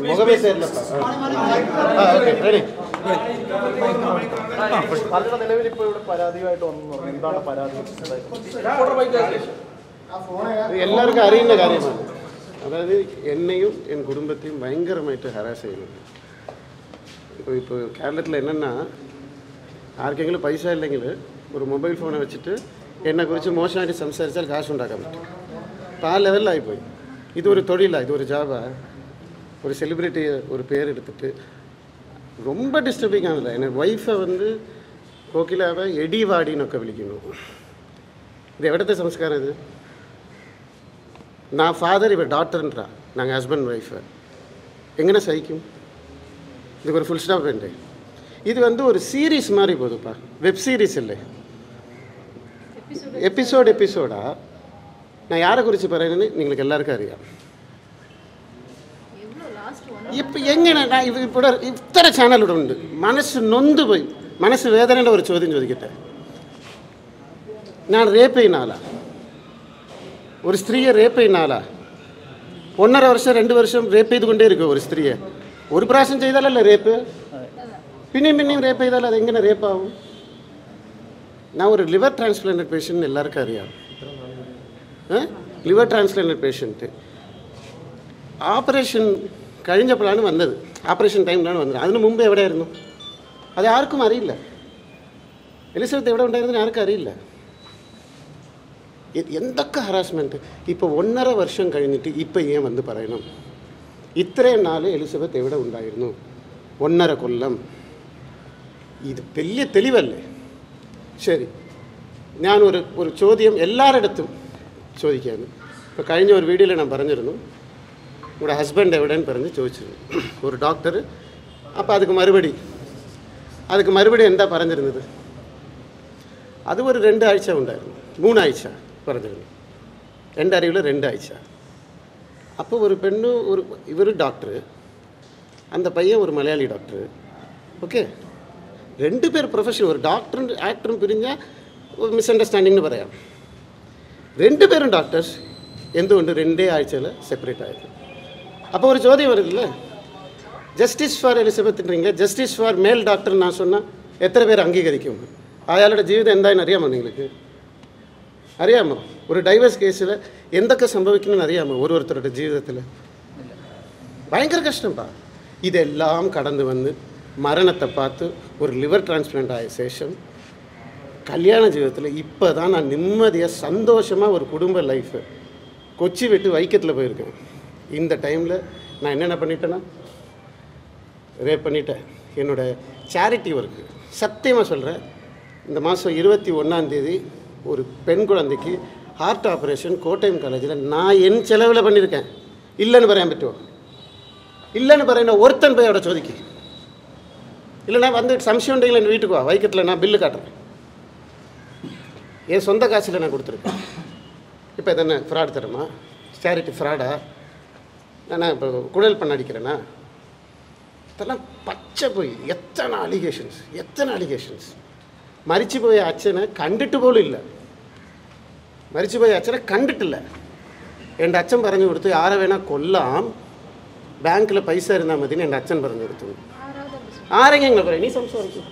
முகமே சேரலப்பா. Okay ready. പലരുടെ നിലവിൽ ഇപ്പോൾ ഇവിടെ പരാതിയായിട്ട് വന്നു. എന്താണ് പരാതി? എല്ലാവർക്കും അറിയുന്ന കാര്യമാണ്. അതായത് എന്നെയും എൻ കുടുംബത്തെയും ഭയങ്കരമായിട്ട് ഹരാസ് ചെയ്യുന്നുണ്ട്. ഇപ്പോൾ കേരളത്തിൽ என்னென்னா ആർക്കെങ്കിലും പൈസ ഇല്ലെങ്കിൽ ഒരു മൊബൈൽ ഫോണെ വെച്ചിട്ട് എന്നെക്കുറിച്ച് മോശമായിട്ട് സംസാരിച്ചാൽ കാശുണ്ടാക്കാൻ പറ്റും. അപ്പോൾ ആ ലെവലിലായിപ്പോയി. ഇതൊരു തൊഴിലാണ്, ഇതൊരു ജാബാണ്. ஒரு செலிப்ரிட்டி ஒரு பேர் எடுத்துட்டு ரொம்ப டிஸ்டர்பிங் ஆனது. என் ஒய்ஃபை வந்து கோகிலாவை எடிவாடினொക്കെ വിളിക്കുന്നു. இது எവിടത്തെ സംസ്കാരം? இது நான் ஃபாதர், இவர் டாக்டர்ன்றா. நாங்கள் ஹஸ்பண்ட் ஒய்ஃபு. எங்கே சகிக்கும்? இதுக்கு ஒரு ஃபுல் ஸ்டாப் வேண்டே. இது வந்து ஒரு சீரீஸ் மாதிரி போகுதுப்பா, வெப் சீரீஸ் இல்லை, எபிசோடா. நான் யாரை குறித்து പറയുന്നത് നിങ്ങൾക്ക് എല്ലാവർക്കും അറിയാം. ഇപ്പം എങ്ങനെ ഇവിടെ ഇത്ര ചാനൽ ഇവിടെ ഉണ്ട്. മനസ്സ് നൊന്ത് പോയി, മനസ്സ് വേദനയുടെ ഒരു ചോദ്യം ചോദിക്കട്ടെ. ഞാൻ റേപ്പ് ചെയ്യുന്ന ആളാ, ഒരു സ്ത്രീയെ റേപ്പ് ചെയ്യുന്ന ആളാ. 1.5 വർഷം 2 വർഷം റേപ്പ് ചെയ്തുകൊണ്ടേ ഇരിക്കും ഒരു സ്ത്രീയെ. ഒരു പ്രാവശ്യം ചെയ്താലല്ലേ റേപ്പ്, പിന്നെയും റേപ്പ് ചെയ്താൽ അതെങ്ങനെ റേപ്പാവും? ഞാൻ ഒരു ലിവർ ട്രാൻസ്പ്ലാന്റഡ് പേഷ്യൻ്റ്, എല്ലാവർക്കും അറിയാം. ലിവർ ട്രാൻസ്പ്ലാന്റഡ് പേഷ്യൻറ്റ് ഓപ്പറേഷൻ കഴിഞ്ഞപ്പോഴാണ് വന്നത്, ഓപ്പറേഷൻ ടൈമിലാണ് വന്നത്. അതിന് മുമ്പ് എവിടെയായിരുന്നു അത് ആർക്കും അറിയില്ല. എലിസബത്ത് എവിടെ ഉണ്ടായിരുന്നതിന് ആർക്കും അറിയില്ല. എന്തൊക്കെ ഹറാസ്മെൻറ്റ്. ഇപ്പോൾ 1.5 വർഷം കഴിഞ്ഞിട്ട് ഇപ്പം ഏൻ വന്ന് പറയണം ഇത്രയും നാൾ എലിസബത്ത് എവിടെ ഉണ്ടായിരുന്നു? 1.5 കൊല്ലം. ഇത് വലിയ തെളിവല്ലേ? ശരി, ഞാൻ ഒരു ചോദ്യം എല്ലാവരുടെടുത്തും ചോദിക്കുകയാണ്. ഇപ്പോൾ കഴിഞ്ഞ ഒരു വീഡിയോയിൽ ഞാൻ പറഞ്ഞിരുന്നു, உங்களோட ஹஸ்பண்ட் எவிடன்னு പറഞ്ഞ് ചോദിച്ചിരുന്നു ഒരു ഡോക്ടർ. അപ്പോൾ அதுக்கு മറുപടി എന്താ പറഞ്ഞിരുന്നത്? അത് ഒരു 2 ആഴ്ച ഉണ്ടായിരുന്നു, 3 ആഴ്ച പറഞ്ഞിരുന്നു. എൻ്റെ അറിവിൽ 2 ആഴ്ച. അപ്പോൾ ஒரு பெண்ணு, இவர் டாக்டர், அந்த பையன் ஒரு மலையாளி டாக்டர். ஓகே, 2 பேர் പ്രൊഫഷൻ. ഒരു ഡോക്ടറും ആക്ടറും പിരിഞ്ഞാൽ മിസ് അണ്ടർസ്റ്റാൻഡിങ്നു പറയാം. 2 പേരും ഡോക്ടേഴ്സ്. എന്തുകൊണ്ട് 2 ആഴ്ചയിൽ സെപ്പറേറ്റ് ആയത്? അപ്പോൾ ഒരു ചോദ്യം വരുന്നില്ല, ജസ്റ്റിസ് ഫോർ എലിസബത്തിൻ്റെ ജസ്റ്റിസ് ഫോർ മെയിൽ ഡോക്ടർ ഞാൻ சொன்னால் എത്ര പേർ അംഗീകരിക്കും? അയാളുടെ ജീവിതം എന്തായെന്ന് അറിയാമോ നിങ്ങൾക്ക്? അറിയാമോ? ഒരു ഡൈവേഴ്സ് കേസിൽ എന്തൊക്കെ സംഭവിക്കണമെന്ന് അറിയാമോ? ഓരോരുത്തരുടെ ജീവിതത്തിൽ ഭയങ്കര കഷ്ടംപാ. ഇതെല്ലാം കടന്നു വന്ന് മരണത്തെ பார்த்து ഒരു ലിവർ ട്രാൻസ്പ്ലാന്റ് ആയ ശേഷം கல்யாண ജീവിതത്തിൽ இப்போ தான் நான் நிம்மதியாக சந்தோஷமாக ஒரு குடும்ப லைஃபு கொச்சி விட்டு வைக்கத்தில் போயிருக்கேன். இந்த டைமில் நான் என்னென்ன பண்ணிட்டேன்னா ரேப் பண்ணிட்டேன். என்னோடய சேரிட்டி ஒர்க்கு சத்தியமாக சொல்கிறேன். இந்த மாதம் 21ஆம் தேதி ஒரு பெண் குழந்தைக்கு ஹார்ட் ஆப்ரேஷன் கோட்டயம் காலேஜில் நான் என் செலவில் பண்ணியிருக்கேன். இல்லைன்னு പറയാൻ പറ്റുമോ? இல்லைன்னு പറയുന്ന ஒருத்தன் போய் அவட ചോദിക്ക്. இல்லைனா வந்து சம்சயம் உണ്ടെങ്കിൽ என் வீட்டுக்கு வா, வைக்கத்தில் நான் பில்லு காட்டுறேன். என் சொந்த காசில் நான் கொடுத்துருக்கேன். இப்போ இது என்ன ஃப்ராட் தரமா? சேரிட்டி ஃப்ராடா? நான் இப்போ குழல் பண்ண அடிக்கிறேன்னா? இதெல்லாம் பச்சை போய் எத்தனை அலிகேஷன்ஸ். മരിച്ചു പോയ അച്ഛനെ കണ്ടിട്ട് പോലും ഇല്ല. മരിച്ചു പോയ അച്ഛനെ കണ്ടിട്ടില്ല. എൻ്റെ അച്ഛൻ പറഞ്ഞു കൊടുത്തു, ആരെ വേണാൽ കൊല്ലാം, ബാങ്കിൽ പൈസ ഇരുന്നാൽ മതി. എൻ്റെ അച്ഛൻ പറഞ്ഞു കൊടുത്തു. ആരെങ്കിലും പറയും, നീ സംസാരിക്കും.